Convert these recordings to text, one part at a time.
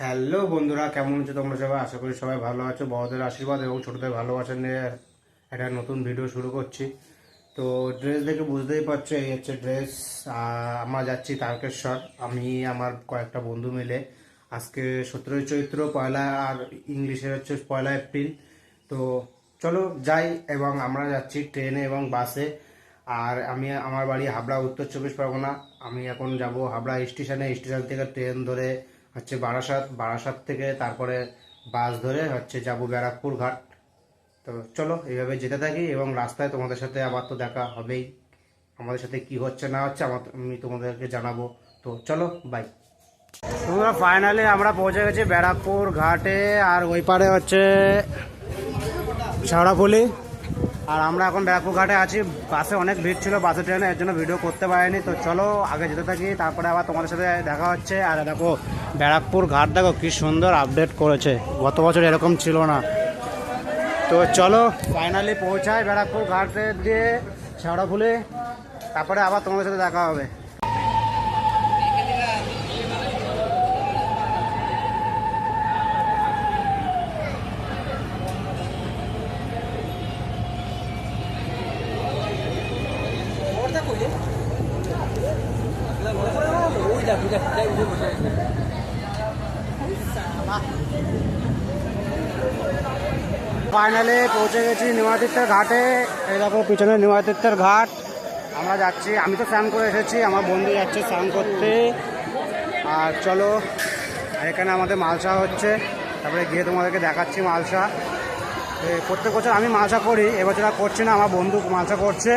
Hello বন্ধুরা, কেমন আছো তোমরা সবাই? আশা করি সবাই ভালো আছো। বড়দের আশীর্বাদ এবং ছোটদের ভালোবাসা নিয়ে একটা নতুন ভিডিও শুরু করছি। তো ড্রেস দেখে বুঝতেই পারছো, এই হচ্ছে ড্রেস। আমরা যাচ্ছি তারকেশ্বর, আমি আমার কয়েকটা বন্ধু মিলে। আজকে 17ই চৈত্র, পয়লা, আর ইংলিশের হচ্ছে 1 এপ্রিল। তো চলো যাই, এবং আমরা যাচ্ছি ট্রেনে এবং বাসে। আর আমার বাড়ি হাবড়া, উত্তর 24 পরগনা। আমি এখন যাব হাবড়া স্টেশনে, স্টেশন থেকে ট্রেন ধরে হচ্ছে বারাসাত, বারাসাত থেকে তারপরে বাস ধরে হচ্ছে যাব ব্যারাকপুর ঘাট। তো চলো এইভাবে যেতে থাকি, এবং রাস্তায় তোমাদের সাথে আবার তো দেখা হবেই। আমাদের সাথে কি হচ্ছে না হচ্ছে আমি তোমাদেরকে জানাবো। তো চলো, বাই। তোমরা ফাইনালি আমরা পৌঁছে গেছি ব্যারাকপুর ঘাটে, আর ওই পারে হচ্ছে শেওড়াফুলি। আর আমরা এখন ব্যারাকপুর ঘাটে আছি। বাসে অনেক ভিড় ছিল, বাসে ট্রেনে, এর জন্য ভিডিও করতে পারিনি। তো চলো আগে যেতে থাকি, তারপরে আবার তোমাদের সাথে দেখা হচ্ছে। আর দেখো ব্যারাকপুর ঘাট, দেখো কি সুন্দর আপডেট করেছে, গত বছর এরকম ছিল না। তো চলো ফাইনালি পৌঁছায় ব্যারাকপুর ঘাটে দিয়ে শেওড়াফুলি, তারপরে আবার তোমাদের সাথে দেখা হবে। ফাইনালি পৌঁছে গেছি নিমাতীর্থের ঘাটে। এই দেখো পিছনে নিমাতীর্থের ঘাট, আমরা যাচ্ছি। আমি তো স্নান করে এসেছি, আমার বন্ধু যাচ্ছে স্নান করতে। আর চলো, এখানে আমাদের মালসা হচ্ছে, তারপরে গিয়ে তোমাদেরকে দেখাচ্ছি মালসা। প্রত্যেক বছর আমি মালসা করি, এবছর আর করছি না, আমার বন্ধু মালসা করছে।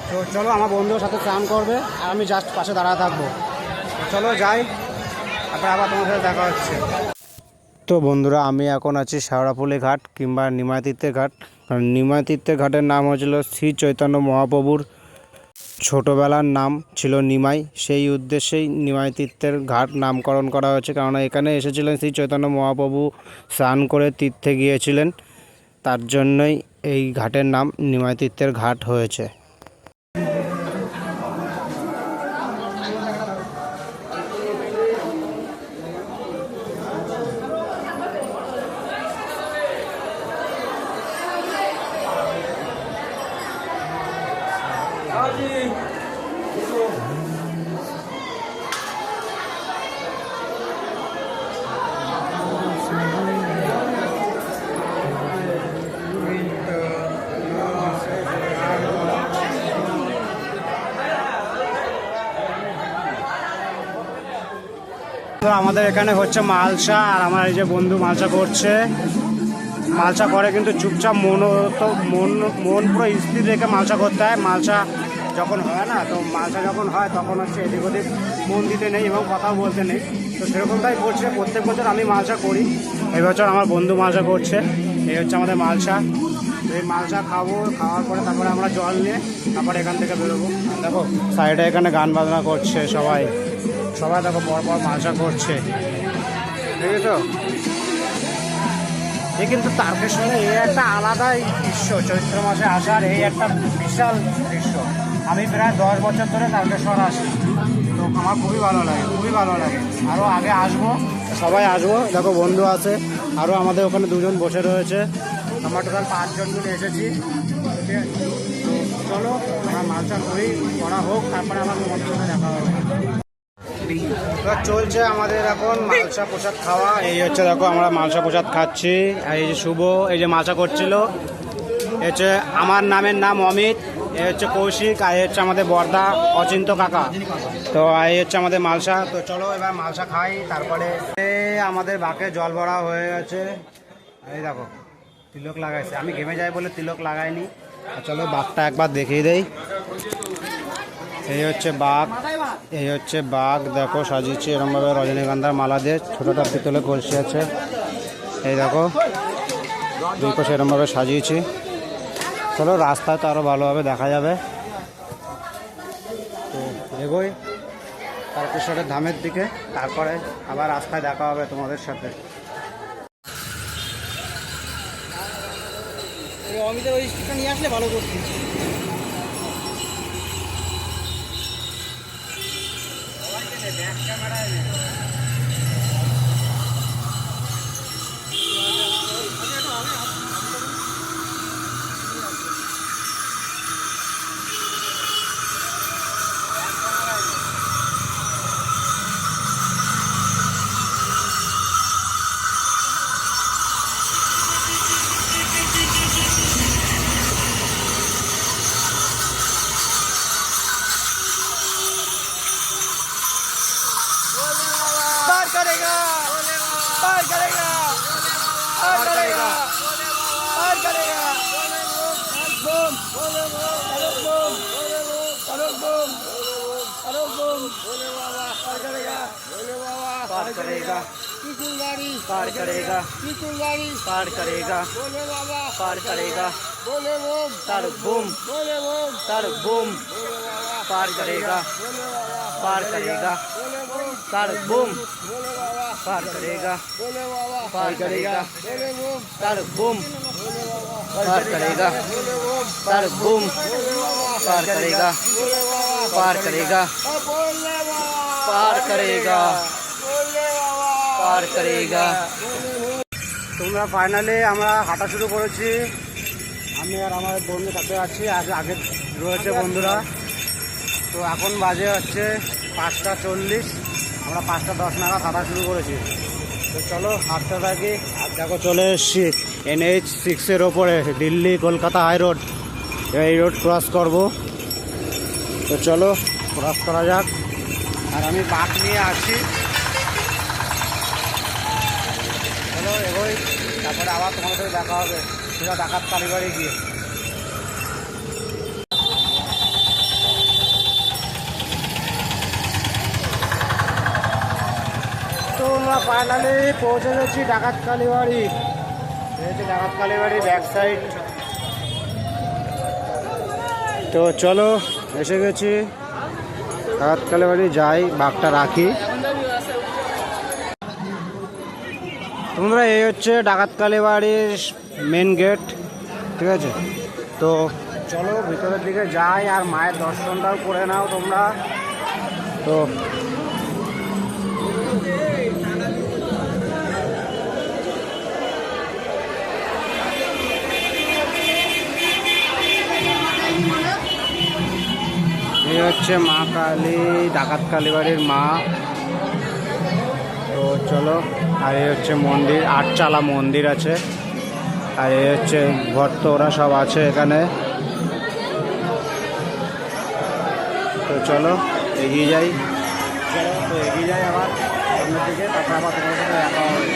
তো চলো, আমার বন্ধুর সাথে স্নান করবে আর আমি জাস্ট পাশে দাঁড়া থাকবো। চলো যাই, তারপরে আবার তোমার সাথে দেখা হচ্ছে। তো বন্ধুরা, আমি এখন আছি শেওড়াফুলি ঘাট কিংবা নিমাতীর্থের ঘাট। কারণ নিমাতীর্থের ঘাটের নাম হয়েছিল শ্রী চৈতন্য মহাপ্রভুর ছোটোবেলার নাম ছিল নিমাই, সেই উদ্দেশ্যেই নিমাতীর্থের ঘাট নামকরণ করা হয়েছে। কারণ এখানে এসেছিলেন শ্রী চৈতন্য মহাপ্রভু, স্নান করে তীর্থে গিয়েছিলেন, তার জন্যই এই ঘাটের নাম নিমাতীর্থের ঘাট হয়েছে। তো আমাদের এখানে হচ্ছে মালসা, আর আমার এই যে বন্ধু মালসা করছে। মালসা করে কিন্তু চুপচাপ, মন পুরো স্থির রেখে মালসা করতে হয়। মালসা যখন হয় না, তো মালসা যখন হয় তখন হচ্ছে এদিক ওদিক মন দিতে নেই এবং কথাও বলতে নেই। তো সেরকমটাই করছে, প্রত্যেক বছর আমি মালসা করি, এই বছর আমার বন্ধু মালসা করছে। এই হচ্ছে আমাদের মালসা। এই মালসা খাবো, খাওয়ার পরে তারপরে আমরা জল নিয়ে তারপরে এখান থেকে বেরোবো। দেখো সাইডে এখানে গান বাজনা করছে সবাই, দেখো পরপর মালসা করছে, ঠিক আছে? এই কিন্তু তারকেশ্বরে এই একটা আলাদাই দৃশ্য, চৈত্র মাসে আসার এই একটা বিশাল দৃশ্য। আমি প্রায় 10 বছর ধরে তারকেশ্বর আসি, তো আমার খুবই ভালো লাগে। আরও আগে আসবো, সবাই আসবো। দেখো বন্ধু আছে, আরও আমাদের ওখানে 2জন বসে রয়েছে, আমরা টোটাল 5 জন মিলে এসেছি। ঠিক আছে, তো চলো আমরা মালসা করা হোক, তারপরে আমার তোমাদের সাথে দেখা হবে। চলছে আমাদের এখন মালসা প্রসাদ খাওয়া। এই হচ্ছে দেখো আমরা মালসা প্রসাদ খাচ্ছি। আর এই যে শুভ, এই যে মালসা করছিল, হচ্ছে আমার নাম অমিত, এই হচ্ছে কৌশিক, আর এই হচ্ছে আমাদের বর্দা অচিন্ত কাকা। তো এই হচ্ছে আমাদের মালসা। তো চলো এবার মালসা খাই, তারপরে আমাদের বাঁকে জল ভরা হয়ে গেছে। এই দেখো তিলক লাগাইছে, আমি ঘেমে যাই বলে তিলক লাগাইনি। চলো বাঘটা একবার দেখিয়ে দেই। এই হচ্ছে বাঘ, দেখো সাজিয়েছে এরমভাবে রজনীগন্ধার মালা দিয়ে, ছোটোটা পিতলে কলসি আছে। এই দেখো দুই পাশে এরমভাবে সাজিয়েছি। চলো রাস্তায় তো আরও ভালোভাবে দেখা যাবে। তো এগোই তারকেশ্বরের ধামের দিকে, তারপরে আবার রাস্তায় দেখা হবে তোমাদের সাথে। অমিতের ওই স্টিকটা নিয়ে আসলে ভালো করছি। ব্যাক ক্যামেরায় पार करेगा, पार करेगा। पार करेगा, पार करेगा, पार करेगा, पार करेगा, तार बूम, तार बूम, पार करेगा, पार करेगा, तार बूम, पार करेगा, पार करेगा, तार बूम, पार करेगा, तार बूम, पार करेगा, पार करेगा, पार करेगा, पार करेगा। তোমরা ফাইনালি আমরা হাঁটা শুরু করেছি, আমি আর আমার বন্ধুর সাথে আছি, আগে রয়েছে বন্ধুরা। তো এখন বাজে হচ্ছে 5:40, আমরা 5:10 নাগাদ হাঁটা শুরু করেছি। তো চলো হাঁটতে থাকি। আর দেখো চলে এসছি NH6-এর ওপরে, দিল্লি কলকাতা হাই রোড, এই রোড ক্রস করব। তো চলো ক্রস করা যাক। আর আমি বাঁক নিয়ে আছি, চলো এগোই, তারপরে আবার তোমাদের সাথে দেখা হবে সেটা ডাকাত কালীবাড়ি গিয়ে। তো আমরা ফাইনালি পৌঁছে গেছি ডাকাত কালীবাড়ি। এই হচ্ছে ডাকাত কালীবাড়ি ব্যাক সাইড। তো চলো এসে গেছি ডাকাত কালীবাড়ি, যাই বাঘটা রাখি। তোমরা এই হচ্ছে ডাকাত কালীবাড়ির মেন গেট, ঠিক আছে? তো চলো ভিতরের দিকে যাই আর মায়ের দর্শনটাও করে নাও তোমরা। তো এই হচ্ছে মা কালী, ডাকাত কালীবাড়ির মা। তো চলো, আর এই হচ্ছে মন্দির, আটচালা মন্দির আছে। আর এই হচ্ছে ভক্ত, ওরা সব আছে এখানে। তো চলো এগিয়ে যাই, চলো তো এগিয়ে যাই আবার সামনের দিকে, তারপর আবার তোমার সাথে দেখা হবে।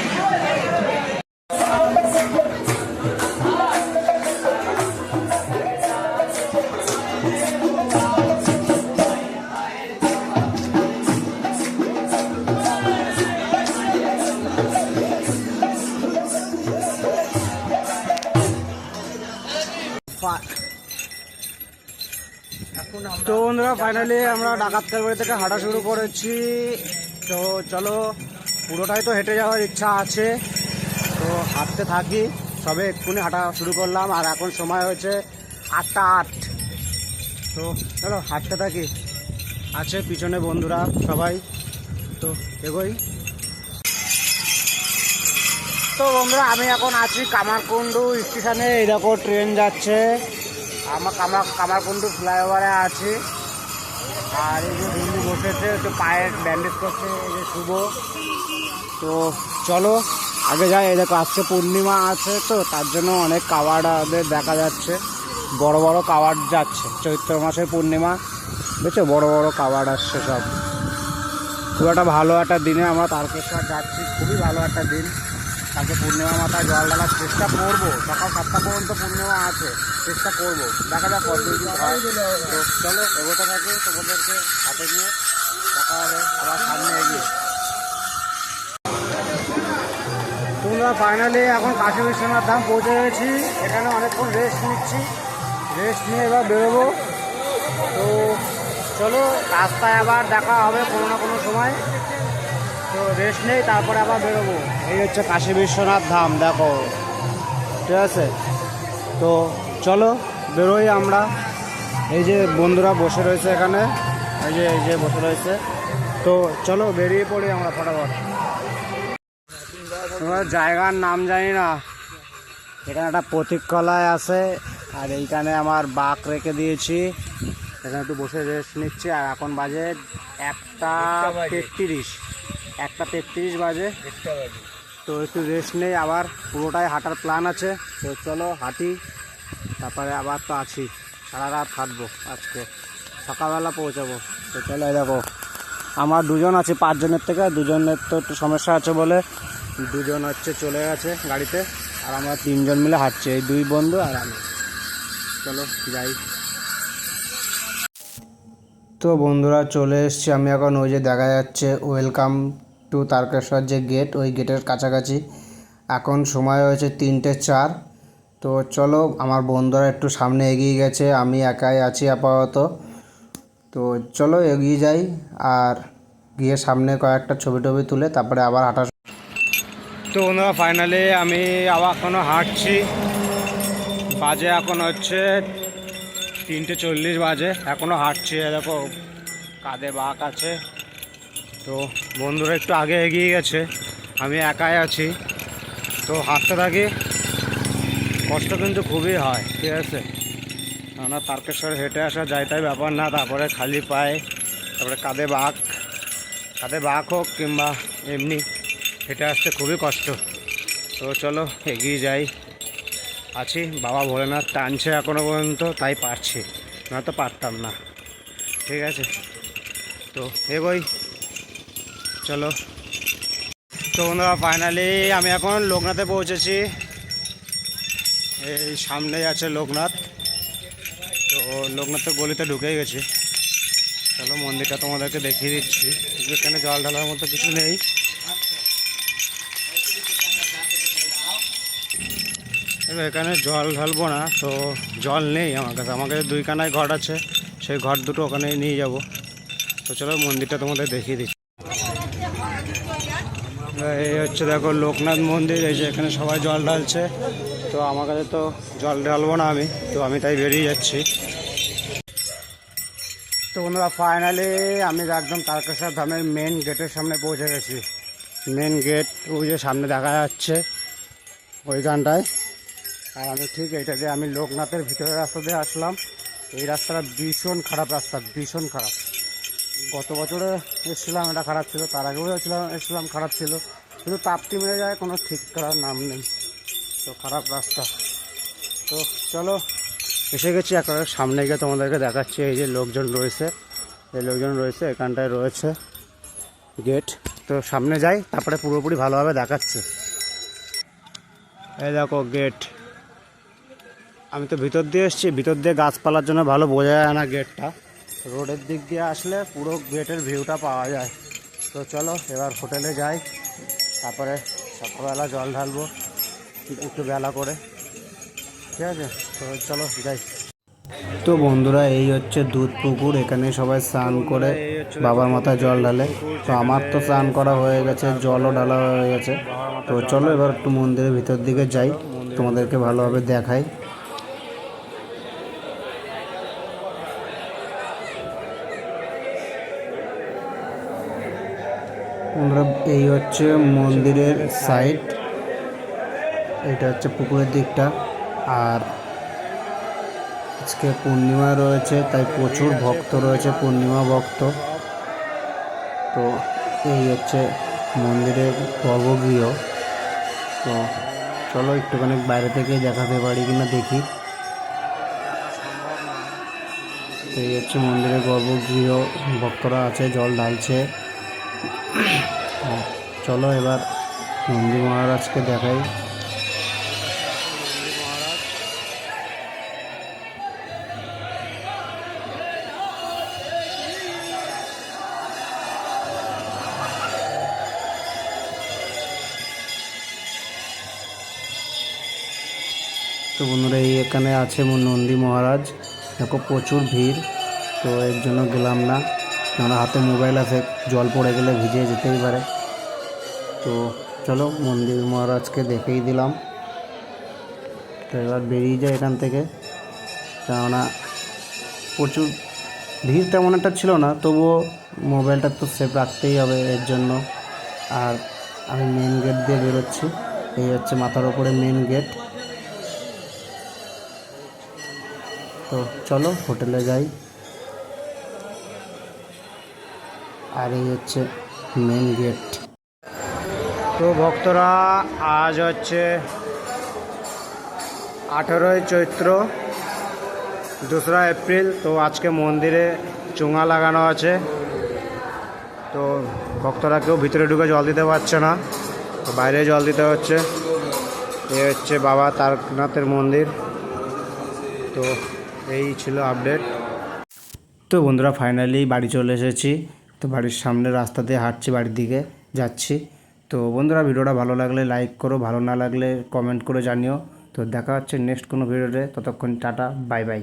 তো বন্ধুরা ফাইনালি আমরা ডাকাত কালীবাড়ি থেকে হাঁটা শুরু করেছি। তো চলো, পুরোটাই তো হেঁটে যাওয়ার ইচ্ছা আছে, তো হাঁটতে থাকি। সবে এক্ষুনি হাঁটা শুরু করলাম আর এখন সময় হয়েছে 8:08। তো চলো হাঁটতে থাকি, আছে পিছনে বন্ধুরা সবাই। তো এগোই। তো বন্ধুরা আমি এখন আছি কামারকুণ্ডু স্টেশনে। এই দেখো ট্রেন যাচ্ছে, আমার কামারকুণ্ডু ফ্লাইওভারে আছি। আর এই যে বন্ধু বসেছে, একটু পায়ের ব্যান্ডেজ করছে, এই যে শুভ। তো চলো আগে যাই। এই দেখো আজকে পূর্ণিমা আছে, তো তার জন্য অনেক কাওয়াড়দের দেখা যাচ্ছে, বড় বড় কাওয়াড় যাচ্ছে। চৈত্র মাসের পূর্ণিমা, বুঝছো, বড় বড় কাওয়াড় আসছে সব। খুব একটা ভালো একটা দিনে আমরা তারকেশ্বর যাচ্ছি, খুবই ভালো একটা দিন। তাকে পূর্ণিমা মাথায় জল ঢালার চেষ্টা করবো, সকাল 7টা পর্যন্ত পূর্ণিমা আছে, চেষ্টা করবো, দেখা যাক কত দিন হয়। তো চলো এগোতে থাকি, তোমাদেরকে হাতে নিয়ে দেখা হবে আবার সামনে এগিয়ে। তোমরা ফাইনালি এখন কাশী বিশ্বনাথ ধাম পৌঁছে গেছি। এখানে অনেকক্ষণ রেস্ট নিচ্ছি, রেস্ট নিয়ে এবার বেরোবো। তো চলো রাস্তায় আবার দেখা হবে কোনো না কোনো সময়। তো রেস্ট নেই, তারপরে আবার বেরোবো। এই হচ্ছে কাশী বিশ্বনাথ ধাম, দেখো, ঠিক আছে? তো চলো বেরোই আমরা। এই যে বন্ধুরা বসে রয়েছে এখানে, এই যে বসে রয়েছে। তো চলো বেরিয়ে পড়ি আমরা ফটাফট। তোমরা জায়গার নাম জানি না, এখানে একটা প্রতীককলায় আছে, আর এইখানে আমার বাঁক রেখে দিয়েছি। এখানে একটু বসে রেস্ট নিচ্ছি। আর এখন বাজে 1:33 বাজে। তো একটু রেস্ট নেই, আবার পুরোটাই হাঁটার প্ল্যান আছে। তো চলো হাঁটি, তারপরে আবার তো আছি, সারা রাত হাঁটবো, আজকে সকালবেলা পৌঁছাবো। তো চলো দেখো আমরা দুজন আছি 5 জনের থেকে, দুজনের তো একটু সমস্যা আছে বলে 2জন হচ্ছে চলে গেছে গাড়িতে। আর আমরা তিনজন মিলে হাঁটছি, এই দুই বন্ধু আর আমি। চলো যাই। তো বন্ধুরা চলে এসছি আমি এখন, ওই যে দেখা যাচ্ছে ওয়েলকাম টু তারকেশ্বর যে গেট, ওই গেটের কাছাকাছি। এখন সময় হয়েছে 3:04। তো চলো, আমার বন্ধুরা একটু সামনে এগিয়ে গেছে, আমি একাই আছি আপাতত। তো চলো এগিয়ে যাই, আর গিয়ে সামনে কয়েকটা ছবি টবি তুলে তারপরে আবার হাঁটা। তো বন্ধুরা ফাইনালি আমি আবার এখনও হাঁটছি। বাজে এখন হচ্ছে 3:40 বাজে, এখনও হাঁটছি। দেখো কাঁধে বাঁক আছে। তো বন্ধুরা একটু আগে এগিয়ে গেছে, আমি একাই আছি। তো হাঁটতে থাকি, কষ্ট কিন্তু খুবই হয়, ঠিক আছে। আমরা তারকেশ্বর হেঁটে আসা যায় তাই ব্যাপার না, তারপরে খালি পায়ে, তারপরে কাঁধে বাঁক হোক কিংবা এমনি হেঁটে আসতে খুবই কষ্ট। তো চলো এগিয়ে যাই। আছি, বাবা ভোলেনাথ টানছে এখনও পর্যন্ত, তাই পারছি, না তো পারতাম না, ঠিক আছে। তো এগোই, চলো। তো বন্ধুরা ফাইনালি আমি এখন লোকনাথে পৌঁছেছি। এই সামনেই আছে লোকনাথ। তো লোকনাথের গলিতে ঢুকেই গেছি। চলো মন্দিরটা তোমাদেরকে দেখিয়ে দিচ্ছি। এখানে জল ঢালার মতো কিছু নেই। এখানে জল ঢালবো না, তো জল নেই আমার কাছে। আমার কাছে 2 কানায় ঘট আছে, সেই ঘট দুটো ওখানে নিয়ে যাব। তো চলো মন্দিরটা তোমাদের দেখিয়ে দিচ্ছি। এই হচ্ছে দেখো লোকনাথ মন্দির, এই যে এখানে সবাই জল ঢালছে। তো আমার কাছে তো জল ঢালবো না আমি, তো আমি তাই বেরিয়ে যাচ্ছি। তো বন্ধুরা ফাইনালি আমি একদম তারকেশ্বর ধামের মেন গেটের সামনে পৌঁছে গেছি। মেন গেট ওই যে সামনে দেখা যাচ্ছে ওইখানটায়। আর আমি ঠিক এইটা দিয়ে আমি লোকনাথের ভিতরের রাস্তা দিয়ে আসলাম। এই রাস্তাটা ভীষণ খারাপ রাস্তা, ভীষণ খারাপ। গত বছরে এসেছিলাম, এটা খারাপ ছিল, তার আগেও এসেছিলাম খারাপ ছিল, কিন্তু তাপ্তি মেরে যায়, কোনো ঠিক করার নাম নেই। তো খারাপ রাস্তা। তো চলো এসে গেছি, একেবারে সামনে গিয়ে তোমাদেরকে দেখাচ্ছি। এই যে লোকজন রয়েছে, এখানটায় রয়েছে গেট। তো সামনে যাই, তারপরে পুরোপুরি ভালোভাবে দেখাচ্ছি। এই দেখো গেট। আমি তো ভিতর দিয়ে এসেছি, ভিতর দিয়ে গাছপালার জন্য ভালো বোঝা যায় না গেটটা। রোডের দিক দিয়ে আসলে পুরো গেটের ভিউটা পাওয়া যায়। তো চলো এবার হোটেলে যাই, তারপরে সকালবেলা জল ঢালবো একটু বেলা করে, ঠিক আছে। তো চলো যাই। তো বন্ধুরা এই হচ্ছে দুধ পুকুর, এখানে সবাই স্নান করে বাবার মাথায় জল ঢালে। তো আমার তো স্নান করা হয়ে গেছে, জলও ঢালা হয়ে গেছে। তো চলো এবার একটু মন্দিরের ভিতর দিকে যাই, তোমাদেরকে ভালোভাবে দেখাই। এই হচ্ছে মন্দিরের সাইড, এটা হচ্ছে পুকুরের দিকটা। আর আজকে পূর্ণিমা রয়েছে, তাই প্রচুর ভক্ত রয়েছে, পূর্ণিমা ভক্ত। তো এই হচ্ছে মন্দিরের গর্ভগৃহ। তো চলো একটুখানি বাইরে থেকে দেখাতে পারি কিনা দেখি। এই হচ্ছে মন্দিরের গর্ভগৃহ, ভক্তরা আছে, জল ঢালছে। চলো এবার নন্দী মহারাজকে দেখাই। তো বন্ধুরা এই এখানে আছে নন্দী মহারাজ। দেখো প্রচুর ভিড়, তো এর জন্য গেলাম না, কেননা হাতে মোবাইল আছে, জল পড়ে গেলে ভিজে যেতেই পারে। তো চলো মন্দির মহারাজকে দেখেই দিলাম। তো এবার বেরিয়ে যায় এখান থেকে, কেননা প্রচুর ভিড় তেমন একটা ছিল না, তবুও মোবাইলটা তো সেফ রাখতেই হবে এর জন্য। আর আমি মেন গেট দিয়ে বেরোচ্ছি, এই হচ্ছে মাথার ওপরে মেন গেট। তো চলো হোটেলে যাই। আর এই হচ্ছে মেন গেট। তো ভক্তরা আজ হচ্ছে 18ই চৈত্র, 2রা এপ্রিল। তো আজকে মন্দিরে চোঙা লাগানো আছে। তো ভক্তরা কেউ ভিতরে ঢুকে জল দিতে পারছে না, তো বাইরে জল দিতে হচ্ছে। এ হচ্ছে বাবা তারকনাথের মন্দির। তো এই ছিল আপডেট। তো বন্ধুরা ফাইনালি বাড়ি চলে এসেছি। তো বাড়ির সামনে রাস্তা দিয়ে হাঁটছি, বাড়ির দিকে যাচ্ছি। তো বন্ধুরা ভিডিওটা ভালো লাগলে লাইক করো, ভালো না লাগলে কমেন্ট করে জানিও। তো দেখা হচ্ছে নেক্সট কোনো ভিডিওতে, ততক্ষণ টাটা, বাই বাই।